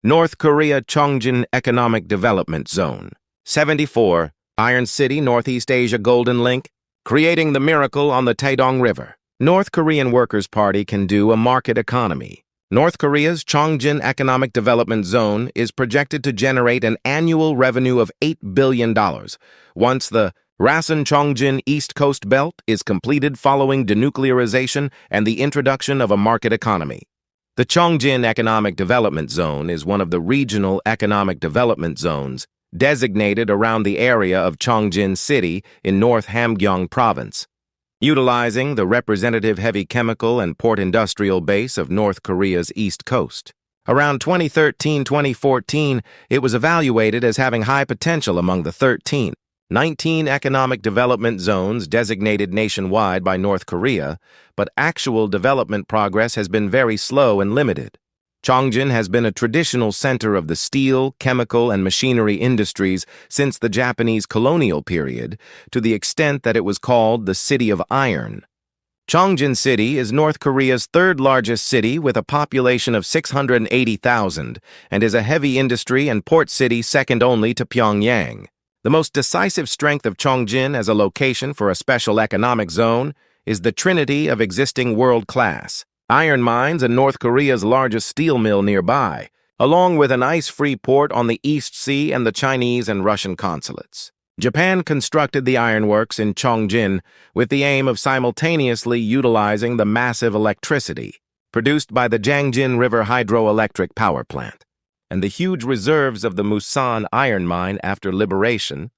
North Korea Chongjin Economic Development Zone. 74. Iron City, Northeast Asia Golden Link, creating the miracle on the Taedong River. North Korean Workers' Party can do a market economy. North Korea's Chongjin Economic Development Zone is projected to generate an annual revenue of $8 billion once the Rason-Chongjin East Coast Belt is completed following denuclearization and the introduction of a market economy. The Chongjin Economic Development Zone is one of the regional economic development zones designated around the area of Chongjin City in North Hamgyong Province. Utilizing the representative heavy chemical and port industrial base of North Korea's East Coast. Around 2013-2014, it was evaluated as having high potential among the 19 economic development zones designated nationwide by North Korea, but actual development progress has been very slow and limited. Chongjin has been a traditional center of the steel, chemical, and machinery industries since the Japanese colonial period, to the extent that it was called the City of Iron. Chongjin City is North Korea's third-largest city with a population of 680,000 and is a heavy industry and port city second only to Pyongyang. The most decisive strength of Chongjin as a location for a special economic zone is the trinity of existing world-class iron mines and North Korea's largest steel mill nearby, along with an ice-free port on the East Sea and the Chinese and Russian consulates. Japan constructed the ironworks in Chongjin with the aim of simultaneously utilizing the massive electricity produced by the Jangjin River hydroelectric power plant and the huge reserves of the Musan iron mine after liberation.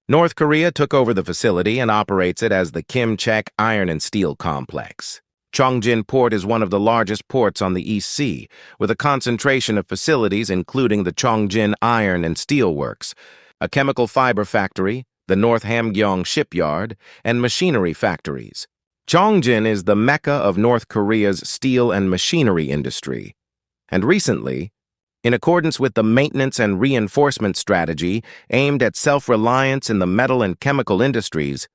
North Korea took over the facility and operates it as the Kimchek Iron and Steel Complex. Chongjin Port is one of the largest ports on the East Sea, with a concentration of facilities including the Chongjin Iron and Steel Works, a chemical fiber factory, the North Hamgyong Shipyard, and machinery factories. Chongjin is the mecca of North Korea's steel and machinery industry. And recently, in accordance with the maintenance and reinforcement strategy aimed at self-reliance in the metal and chemical industries,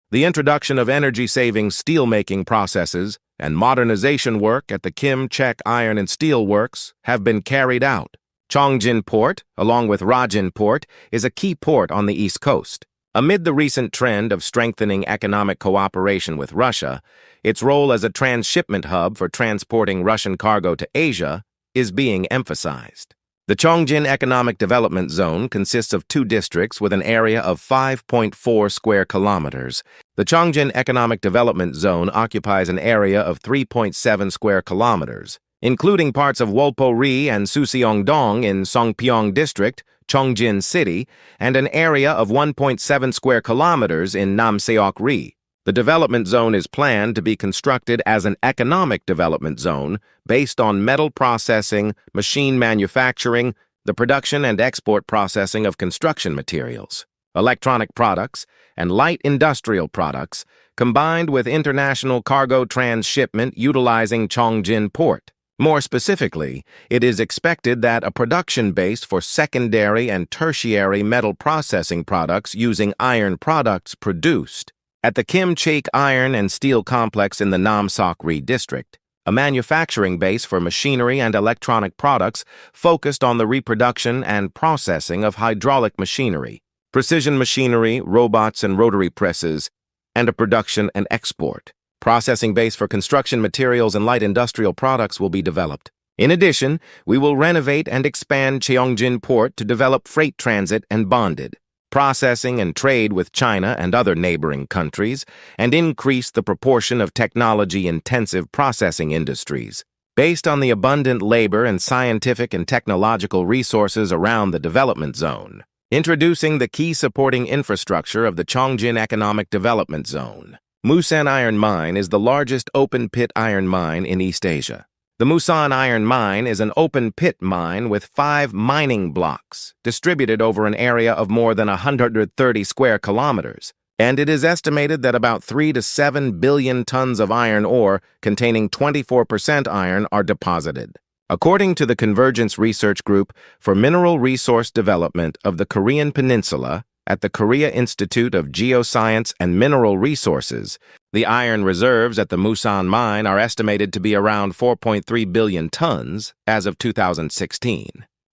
the introduction of energy-saving steel-making processes and modernization work at the Kimchek Iron and Steel Works have been carried out. Chongjin Port, along with Rason Port, is a key port on the East Coast. Amid the recent trend of strengthening economic cooperation with Russia, its role as a transshipment hub for transporting Russian cargo to Asia is being emphasized. The Chongjin Economic Development Zone consists of 2 districts with an area of 5.4 square kilometers. The Chongjin Economic Development Zone occupies an area of 3.7 square kilometers, including parts of Wolpo-ri and Suseong-dong in Songpyeong District, Chongjin City, and an area of 1.7 square kilometers in Namseok-ri. The development zone is planned to be constructed as an economic development zone based on metal processing, machine manufacturing, the production and export processing of construction materials, electronic products, and light industrial products, combined with international cargo transshipment utilizing Chongjin Port. More specifically, it is expected that a production base for secondary and tertiary metal processing products using iron products produced at the Kimchek Iron and Steel Complex in the Namseok-ri district, a manufacturing base for machinery and electronic products focused on the reproduction and processing of hydraulic machinery, precision machinery, robots and rotary presses, and a production and export processing base for construction materials and light industrial products will be developed. In addition, we will renovate and expand Chongjin Port to develop freight transit and bonded processing and trade with China and other neighboring countries, and increase the proportion of technology-intensive processing industries. Based on the abundant labor and scientific and technological resources around the development zone, introducing the key supporting infrastructure of the Chongjin Economic Development Zone. Musan Iron Mine is the largest open-pit iron mine in East Asia. The Musan Iron Mine is an open-pit mine with 5 mining blocks distributed over an area of more than 130 square kilometers, and it is estimated that about 3 to 7 billion tons of iron ore containing 24% iron are deposited. According to the Convergence Research Group for Mineral Resource Development of the Korean Peninsula, at the Korea Institute of Geoscience and Mineral Resources, the iron reserves at the Musan mine are estimated to be around 4.3 billion tons as of 2016.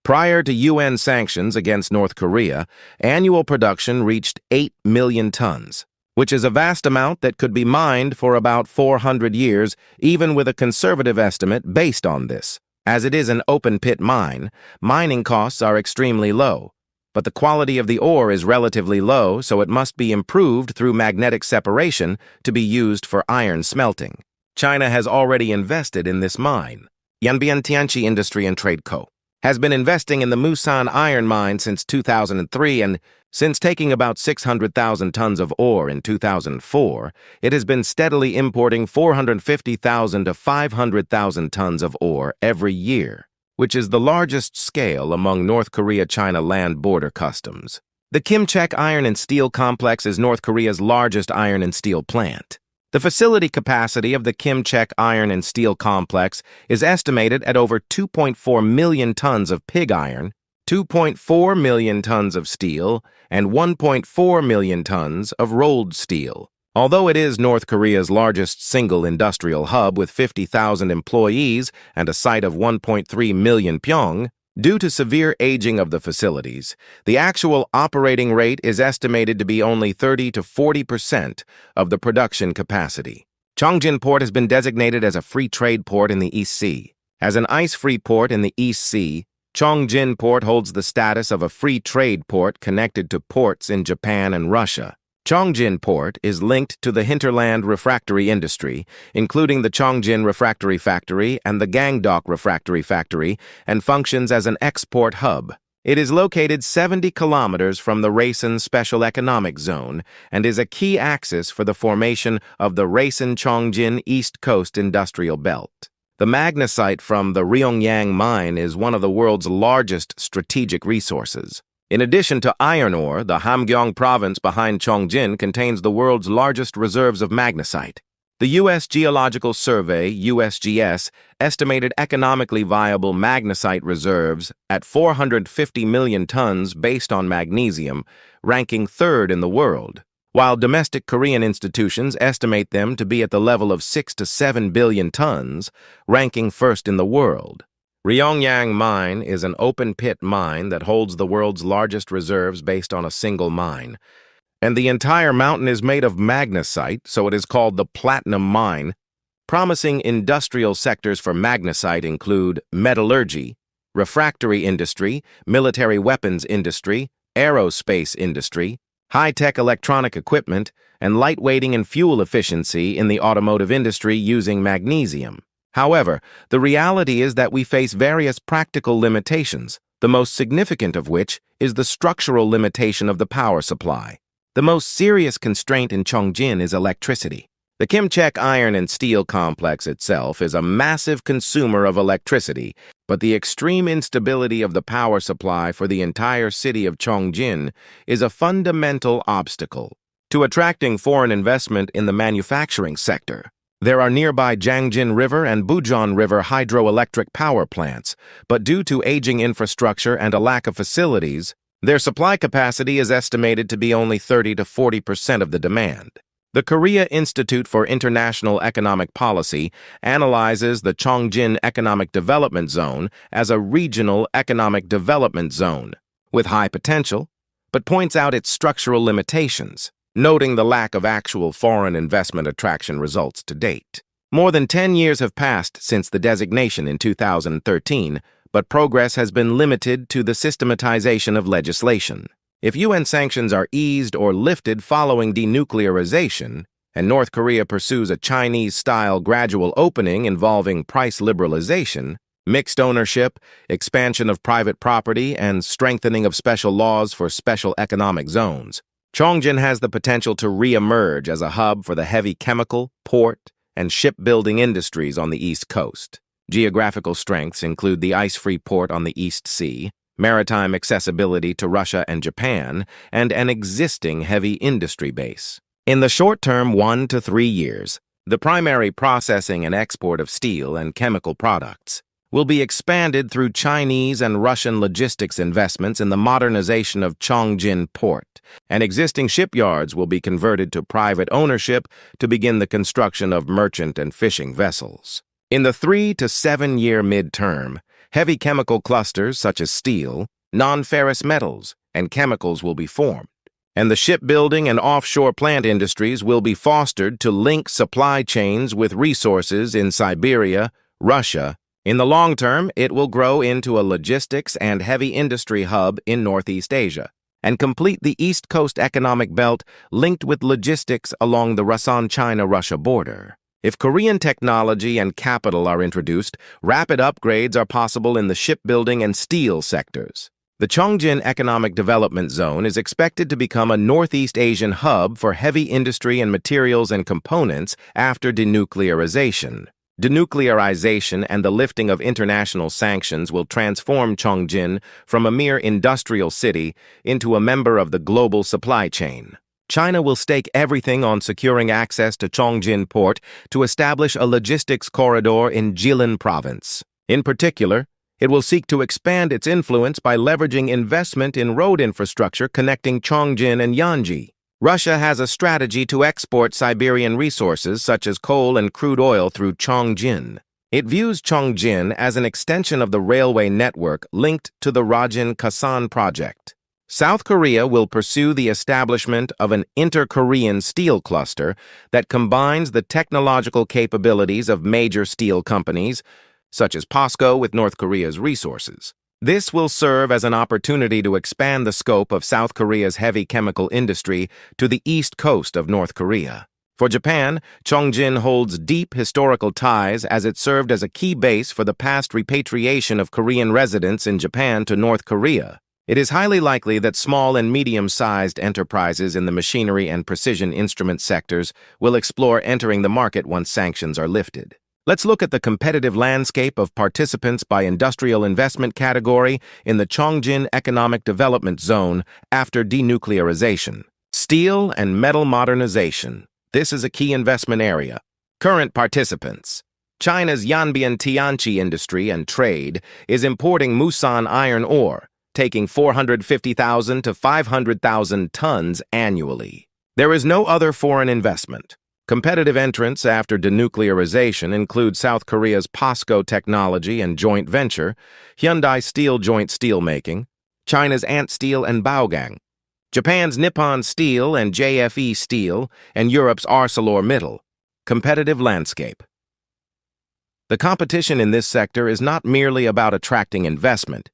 Prior to UN sanctions against North Korea, annual production reached 8 million tons, which is a vast amount that could be mined for about 400 years, even with a conservative estimate based on this. As it is an open-pit mine, mining costs are extremely low, but the quality of the ore is relatively low, so it must be improved through magnetic separation to be used for iron smelting. China has already invested in this mine. Yanbian Tianqi Industry and Trade Co. has been investing in the Musan iron mine since 2003, and since taking about 600,000 tons of ore in 2004, it has been steadily importing 450,000 to 500,000 tons of ore every year, which is the largest scale among North Korea-China land border customs. The Kimchek Iron and Steel Complex is North Korea's largest iron and steel plant. The facility capacity of the Kimchek Iron and Steel Complex is estimated at over 2.4 million tons of pig iron, 2.4 million tons of steel, and 1.4 million tons of rolled steel. Although it is North Korea's largest single industrial hub with 50,000 employees and a site of 1.3 million pyong, due to severe aging of the facilities, the actual operating rate is estimated to be only 30 to 40% of the production capacity. Chongjin Port has been designated as a free trade port in the East Sea. As an ice-free port in the East Sea, Chongjin Port holds the status of a free trade port connected to ports in Japan and Russia. Chongjin Port is linked to the hinterland refractory industry, including the Chongjin Refractory Factory and the Gangdok Refractory Factory, and functions as an export hub. It is located 70 kilometers from the Rason Special Economic Zone and is a key axis for the formation of the Rason-Chongjin East Coast Industrial Belt. The magnesite from the Ryongyang mine is one of the world's largest strategic resources. In addition to iron ore, the Hamgyong Province behind Chongjin contains the world's largest reserves of magnesite. The U.S. Geological Survey, USGS, estimated economically viable magnesite reserves at 450 million tons based on magnesium, ranking third in the world, while domestic Korean institutions estimate them to be at the level of 6 to 7 billion tons, ranking first in the world. Ryongyang Mine is an open-pit mine that holds the world's largest reserves based on a single mine. And the entire mountain is made of magnesite, so it is called the Platinum Mine. Promising industrial sectors for magnesite include metallurgy, refractory industry, military weapons industry, aerospace industry, high-tech electronic equipment, and lightweighting and fuel efficiency in the automotive industry using magnesium. However, the reality is that we face various practical limitations, the most significant of which is the structural limitation of the power supply. The most serious constraint in Chongjin is electricity. The Kimchek Iron and Steel Complex itself is a massive consumer of electricity, but the extreme instability of the power supply for the entire city of Chongjin is a fundamental obstacle to attracting foreign investment in the manufacturing sector. There are nearby Jangjin River and Bujeon River hydroelectric power plants, but due to aging infrastructure and a lack of facilities, their supply capacity is estimated to be only 30 to 40% of the demand. The Korea Institute for International Economic Policy analyzes the Chongjin Economic Development Zone as a regional economic development zone with high potential, but points out its structural limitations, noting the lack of actual foreign investment attraction results to date. More than 10 years have passed since the designation in 2013, but progress has been limited to the systematization of legislation. If UN sanctions are eased or lifted following denuclearization, and North Korea pursues a Chinese-style gradual opening involving price liberalization, mixed ownership, expansion of private property, and strengthening of special laws for special economic zones, Chongjin has the potential to re-emerge as a hub for the heavy chemical, port, and shipbuilding industries on the East Coast. Geographical strengths include the ice-free port on the East Sea, maritime accessibility to Russia and Japan, and an existing heavy industry base. In the short term, 1 to 3 years, the primary processing and export of steel and chemical products will be expanded through Chinese and Russian logistics investments in the modernization of Chongjin Port, and existing shipyards will be converted to private ownership to begin the construction of merchant and fishing vessels. In the 3 to 7 year midterm, Heavy chemical clusters such as steel, non-ferrous metals, and chemicals will be formed. And the shipbuilding and offshore plant industries will be fostered to link supply chains with resources in Siberia, Russia. In the long term, it will grow into a logistics and heavy industry hub in Northeast Asia and complete the East Coast Economic Belt linked with logistics along the Rason-China-Russia border. If Korean technology and capital are introduced, rapid upgrades are possible in the shipbuilding and steel sectors. The Chongjin Economic Development Zone is expected to become a Northeast Asian hub for heavy industry and materials and components after denuclearization. Denuclearization and the lifting of international sanctions will transform Chongjin from a mere industrial city into a member of the global supply chain. China will stake everything on securing access to Chongjin Port to establish a logistics corridor in Jilin Province. In particular, it will seek to expand its influence by leveraging investment in road infrastructure connecting Chongjin and Yanji. Russia has a strategy to export Siberian resources such as coal and crude oil through Chongjin. It views Chongjin as an extension of the railway network linked to the Rason-Chongjin project. South Korea will pursue the establishment of an inter-Korean steel cluster that combines the technological capabilities of major steel companies, such as POSCO with North Korea's resources. This will serve as an opportunity to expand the scope of South Korea's heavy chemical industry to the east coast of North Korea. For Japan, Chongjin holds deep historical ties as it served as a key base for the past repatriation of Korean residents in Japan to North Korea. It is highly likely that small and medium-sized enterprises in the machinery and precision instrument sectors will explore entering the market once sanctions are lifted. Let's look at the competitive landscape of participants by industrial investment category in the Chongjin Economic Development Zone after denuclearization. Steel and metal modernization. This is a key investment area. Current participants. China's Yanbian Tianqi industry and trade is importing Musan iron ore, taking 450,000 to 500,000 tons annually. There is no other foreign investment. Competitive entrants after denuclearization include South Korea's POSCO Technology and joint venture, Hyundai Steel joint steelmaking, China's Ant Steel and Baogang, Japan's Nippon Steel and JFE Steel, and Europe's ArcelorMittal. Competitive landscape. The competition in this sector is not merely about attracting investment,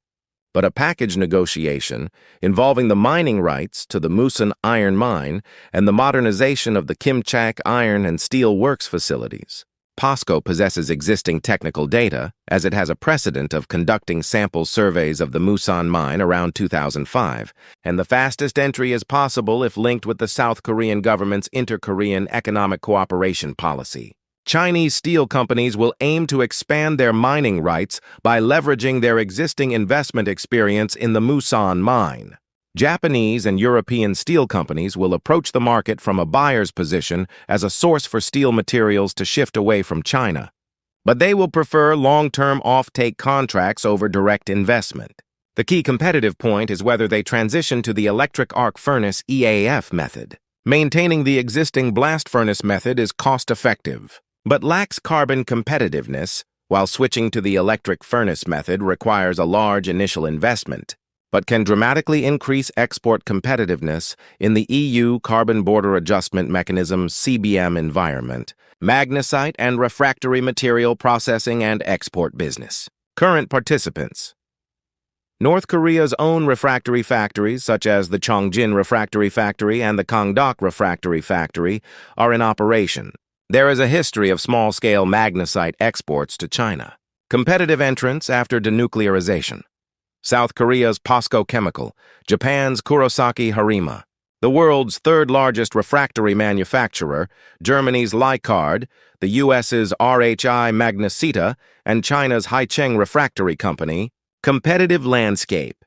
but a package negotiation involving the mining rights to the Musan iron mine and the modernization of the Kimchak iron and steel works facilities. POSCO possesses existing technical data, as it has a precedent of conducting sample surveys of the Musan mine around 2005, and the fastest entry is possible if linked with the South Korean government's Inter-Korean Economic Cooperation policy. Chinese steel companies will aim to expand their mining rights by leveraging their existing investment experience in the Musan mine. Japanese and European steel companies will approach the market from a buyer's position as a source for steel materials to shift away from China. But they will prefer long-term off-take contracts over direct investment. The key competitive point is whether they transition to the electric arc furnace EAF method. Maintaining the existing blast furnace method is cost-effective, but lacks carbon competitiveness, while switching to the electric furnace method requires a large initial investment, but can dramatically increase export competitiveness in the EU Carbon Border Adjustment Mechanism (CBM) environment, magnesite and refractory material processing and export business. Current participants. North Korea's own refractory factories, such as the Chongjin Refractory Factory and the Kangdok Refractory Factory, are in operation. There is a history of small-scale magnesite exports to China. Competitive entrants after denuclearization. South Korea's POSCO Chemical, Japan's Kurosaki Harima, the world's third-largest refractory manufacturer, Germany's Licard, the U.S.'s RHI Magnesita, and China's Haicheng Refractory Company. Competitive landscape.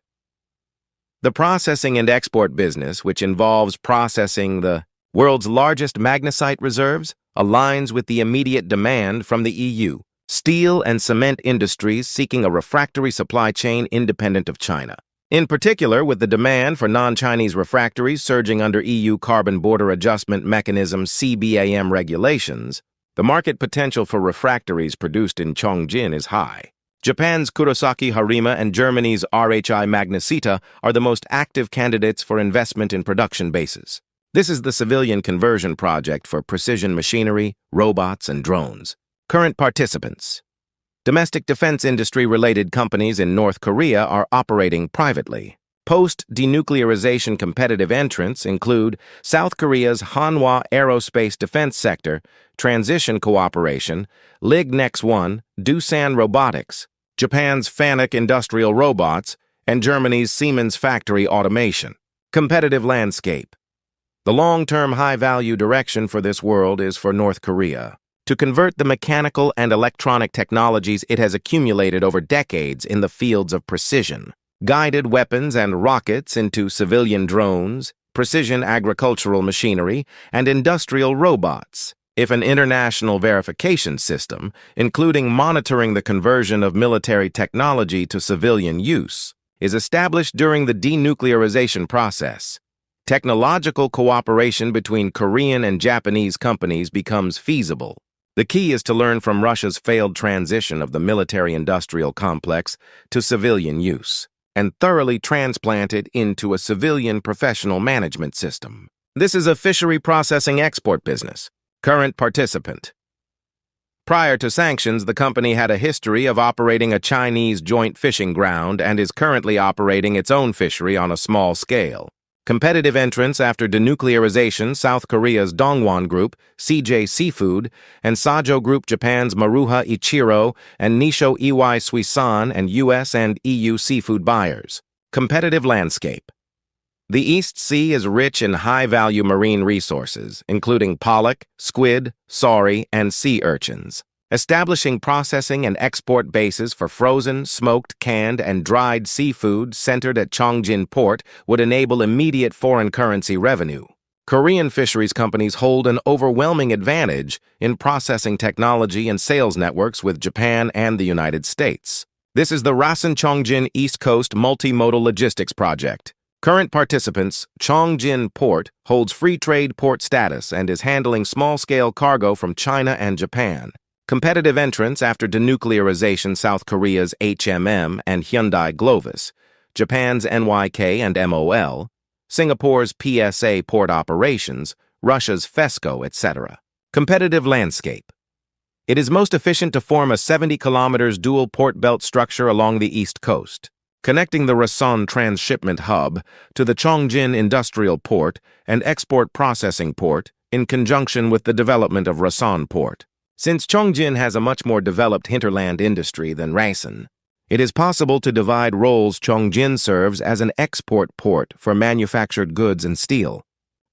The processing and export business, which involves processing the world's largest magnesite reserves, aligns with the immediate demand from the EU, steel and cement industries seeking a refractory supply chain independent of China. In particular, with the demand for non-Chinese refractories surging under EU Carbon Border Adjustment Mechanism (CBAM) regulations, the market potential for refractories produced in Chongjin is high. Japan's Kurosaki Harima and Germany's RHI Magnesita are the most active candidates for investment in production bases. This is the civilian conversion project for precision machinery, robots, and drones. Current participants. Domestic defense industry-related companies in North Korea are operating privately. Post-denuclearization competitive entrants include South Korea's Hanwha Aerospace Defense Sector, Transition Cooperation, Lignex 1, Doosan Robotics, Japan's Fanuc Industrial Robots, and Germany's Siemens Factory Automation. Competitive landscape. The long-term high-value direction for this world is for North Korea to convert the mechanical and electronic technologies it has accumulated over decades in the fields of precision, guided weapons and rockets into civilian drones, precision agricultural machinery, and industrial robots. If an international verification system, including monitoring the conversion of military technology to civilian use, is established during the denuclearization process, technological cooperation between Korean and Japanese companies becomes feasible. The key is to learn from Russia's failed transition of the military-industrial complex to civilian use, and thoroughly transplant it into a civilian professional management system. This is a fishery processing export business. Current participant. Prior to sanctions, the company had a history of operating a Chinese joint fishing ground and is currently operating its own fishery on a small scale. Competitive entrants after denuclearization: South Korea's Dongwon Group, CJ Seafood, and Sajo Group Japan's Maruha Ichiro and Nisho Iwai Suisan, and U.S. and EU seafood buyers. Competitive landscape. The East Sea is rich in high-value marine resources, including pollock, squid, sauri, and sea urchins. Establishing processing and export bases for frozen, smoked, canned, and dried seafood centered at Chongjin Port would enable immediate foreign currency revenue. Korean fisheries companies hold an overwhelming advantage in processing technology and sales networks with Japan and the United States. This is the Rason-Chongjin East Coast Multimodal Logistics Project. Current participants: Chongjin Port holds free trade port status and is handling small-scale cargo from China and Japan. Competitive entrants after denuclearization: South Korea's HMM and Hyundai Glovis, Japan's NYK and MOL, Singapore's PSA Port Operations, Russia's FESCO, etc. Competitive landscape. It is most efficient to form a 70 kilometers dual port belt structure along the East Coast, connecting the Rason Transshipment Hub to the Chongjin Industrial Port and Export Processing Port in conjunction with the development of Rason Port. Since Chongjin has a much more developed hinterland industry than Rason, it is possible to divide roles. Chongjin serves as an export port for manufactured goods and steel,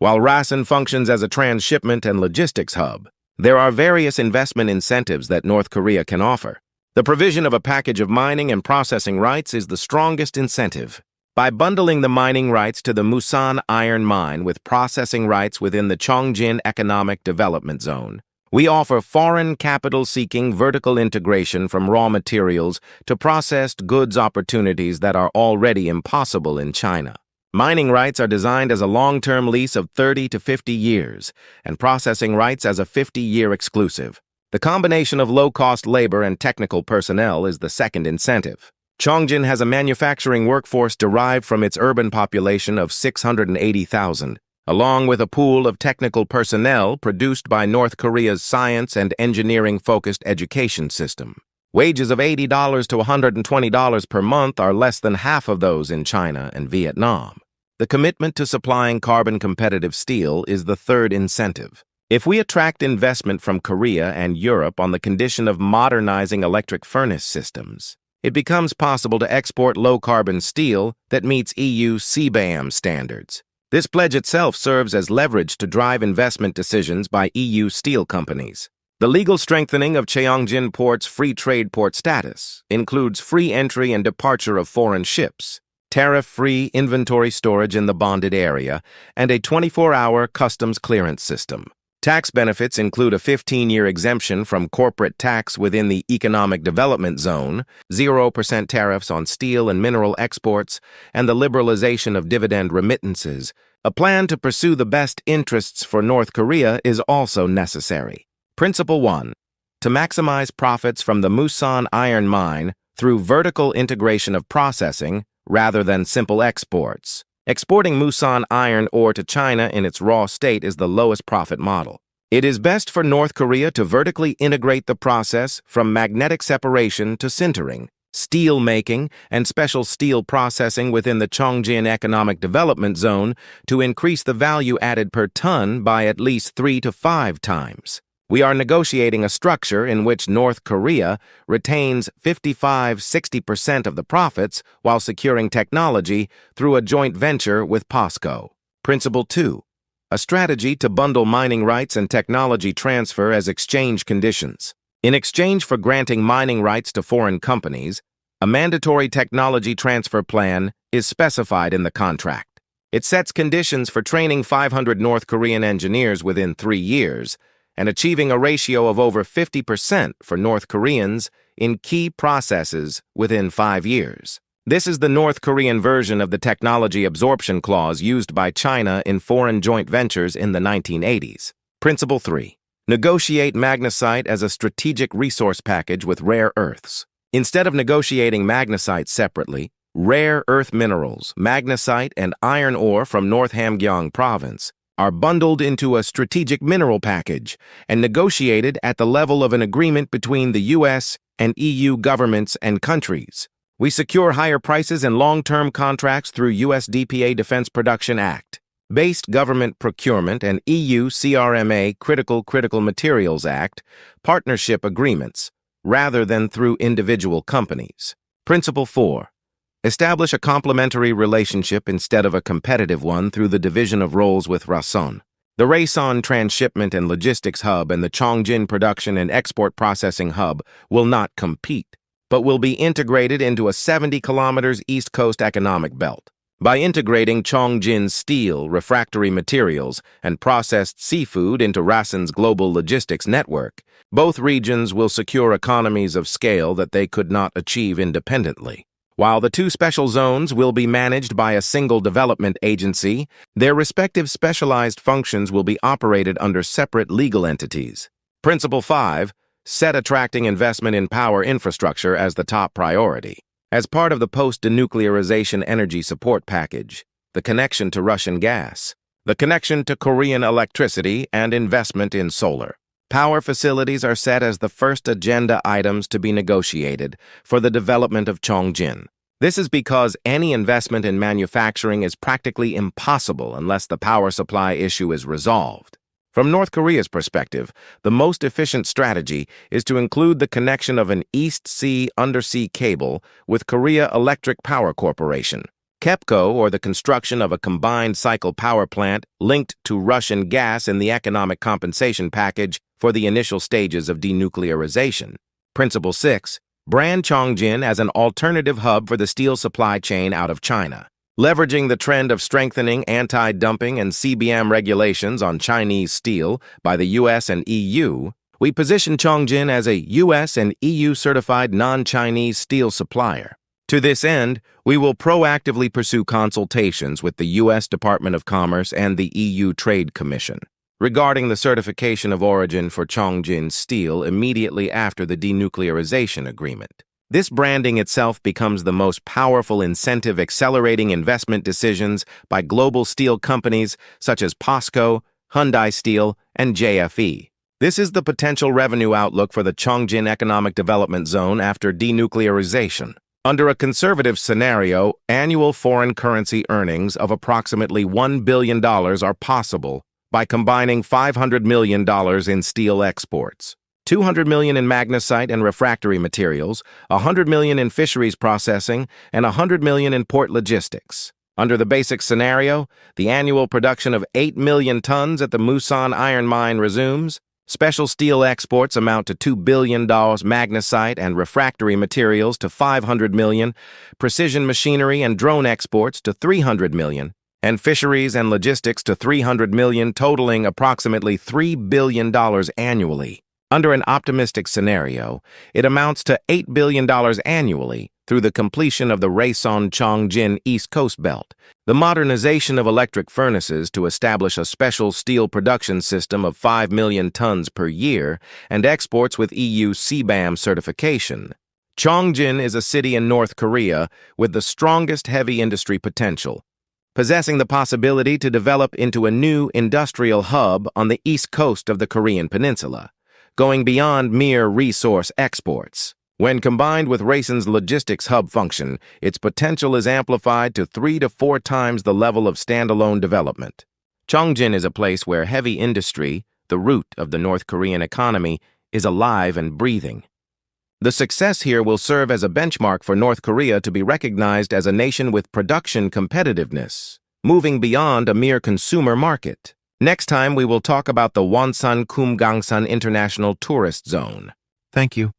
while Rason functions as a transshipment and logistics hub. There are various investment incentives that North Korea can offer. The provision of a package of mining and processing rights is the strongest incentive. By bundling the mining rights to the Musan iron mine with processing rights within the Chongjin Economic Development Zone, we offer foreign capital-seeking vertical integration from raw materials to processed goods opportunities that are already impossible in China. Mining rights are designed as a long-term lease of 30 to 50 years, and processing rights as a 50-year exclusive. The combination of low-cost labor and technical personnel is the second incentive. Chongjin has a manufacturing workforce derived from its urban population of 680,000. Along with a pool of technical personnel produced by North Korea's science and engineering-focused education system. Wages of $80 to $120 per month are less than half of those in China and Vietnam. The commitment to supplying carbon-competitive steel is the third incentive. If we attract investment from Korea and Europe on the condition of modernizing electric furnace systems, it becomes possible to export low-carbon steel that meets EU CBAM standards. This pledge itself serves as leverage to drive investment decisions by EU steel companies. The legal strengthening of Cheongjin Port's free trade port status includes free entry and departure of foreign ships, tariff-free inventory storage in the bonded area, and a 24-hour customs clearance system. Tax benefits include a 15-year exemption from corporate tax within the Economic Development Zone, 0% tariffs on steel and mineral exports, and the liberalization of dividend remittances. A plan to pursue the best interests for North Korea is also necessary. Principle 1. To maximize profits from the Musan iron mine through vertical integration of processing rather than simple exports. Exporting Musan iron ore to China in its raw state is the lowest profit model. It is best for North Korea to vertically integrate the process from magnetic separation to sintering, steel making, and special steel processing within the Chongjin Economic Development Zone to increase the value added per ton by at least 3 to 5 times. We are negotiating a structure in which North Korea retains 55–60% of the profits while securing technology through a joint venture with POSCO. Principle 2. A strategy to bundle mining rights and technology transfer as exchange conditions. In exchange for granting mining rights to foreign companies, a mandatory technology transfer plan is specified in the contract. It sets conditions for training 500 North Korean engineers within 3 years and achieving a ratio of over 50% for North Koreans in key processes within 5 years. This is the North Korean version of the technology absorption clause used by China in foreign joint ventures in the 1980s. Principle 3. Negotiate magnesite as a strategic resource package with rare earths. Instead of negotiating magnesite separately, rare earth minerals, magnesite, and iron ore from North Hamgyong Province are bundled into a strategic mineral package and negotiated at the level of an agreement between the U.S. and EU governments and countries. We secure higher prices and long-term contracts through USDPA Defense Production Act, based government procurement, and EU CRMA Critical Materials Act partnership agreements, rather than through individual companies. Principle 4. Establish a complementary relationship instead of a competitive one through the division of roles with Rason. The Rason Transshipment and Logistics Hub and the Chongjin Production and Export Processing Hub will not compete, but will be integrated into a 70 kilometers East Coast Economic Belt. By integrating Chongjin steel, refractory materials, and processed seafood into Rason's global logistics network, both regions will secure economies of scale that they could not achieve independently. While the 2 special zones will be managed by a single development agency, their respective specialized functions will be operated under separate legal entities. Principle 5. Set attracting investment in power infrastructure as the top priority. As part of the post-denuclearization energy support package, the connection to Russian gas, the connection to Korean electricity, and investment in solar. Power facilities are set as the first agenda items to be negotiated for the development of Chongjin. This is because any investment in manufacturing is practically impossible unless the power supply issue is resolved. From North Korea's perspective, the most efficient strategy is to include the connection of an East Sea undersea cable with Korea Electric Power Corporation, KEPCO, or the construction of a combined cycle power plant linked to Russian gas in the economic compensation package for the initial stages of denuclearization. Principle 6. Brand Chongjin as an alternative hub for the steel supply chain out of China. Leveraging the trend of strengthening anti-dumping and CBAM regulations on Chinese steel by the U.S. and EU, we position Chongjin as a U.S. and EU-certified non-Chinese steel supplier. To this end, we will proactively pursue consultations with the U.S. Department of Commerce and the EU Trade Commission regarding the certification of origin for Chongjin steel immediately after the denuclearization agreement. This branding itself becomes the most powerful incentive accelerating investment decisions by global steel companies such as POSCO, Hyundai Steel, and JFE. This is the potential revenue outlook for the Chongjin Economic Development Zone after denuclearization. Under a conservative scenario, annual foreign currency earnings of approximately $1 billion are possible by combining $500 million in steel exports, $200 million in magnesite and refractory materials, $100 million in fisheries processing, and $100 million in port logistics. Under the basic scenario, the annual production of 8 million tons at the Musan iron mine resumes. Special steel exports amount to $2 billion, magnesite and refractory materials to $500 million, precision machinery and drone exports to $300 million, and fisheries and logistics to $300 million, totaling approximately $3 billion annually. Under an optimistic scenario, it amounts to $8 billion annually through the completion of the Rason-Chongjin East Coast Belt, the modernization of electric furnaces to establish a special steel production system of 5 million tons per year, and exports with EU CBAM certification. Chongjin is a city in North Korea with the strongest heavy industry potential, possessing the possibility to develop into a new industrial hub on the east coast of the Korean peninsula, going beyond mere resource exports. When combined with Rason's logistics hub function, its potential is amplified to 3 to 4 times the level of standalone development. Chongjin is a place where heavy industry, the root of the North Korean economy, is alive and breathing. The success here will serve as a benchmark for North Korea to be recognized as a nation with production competitiveness, moving beyond a mere consumer market. Next time, we will talk about the Wonsan-Kumgangsan International Tourist Zone. Thank you.